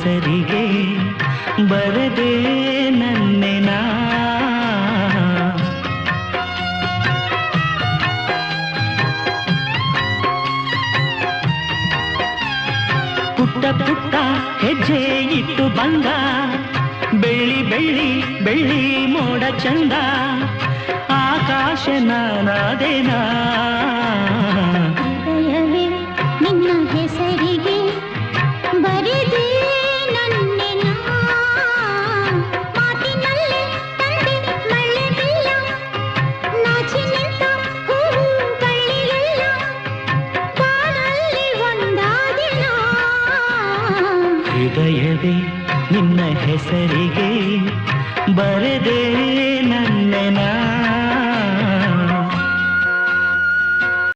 ಹೆಸರಿಗೆ ಬರದೆ ನನ್ನೆನ ಪುಟ್ಟ ಪುಟ್ಟ ಹೆಜ್ಜೆ ಇಟ್ಟು ಬಂದ ಬೆಳ್ಳಿ ಬೆಳ್ಳಿ ಬೆಳ್ಳಿ ಮೋಡ ಚಂದ ಆಕಾಶ ನಾನಾದೇನಾ ಹೃದಯವೇ ನಿನ್ನ ಹೆಸರಿಗೆ ಬರೆದೆ ನನ್ನೆನ ಮಾತಿನಲ್ಲೇ ತಂದೆ ಮಳೆಗೆಲ್ಲ ನಾಚಿ ನಿಂತ ಹೂವು ಬಳ್ಳಿಗೆಲ್ಲ ಬಾಳಲ್ಲಿ ಒಂದಾದಿನ ಹೃದಯವೇ ನಿನ್ನ ಹೆಸರಿಗೆ ಬರೆದೆ ನನ್ನೆನ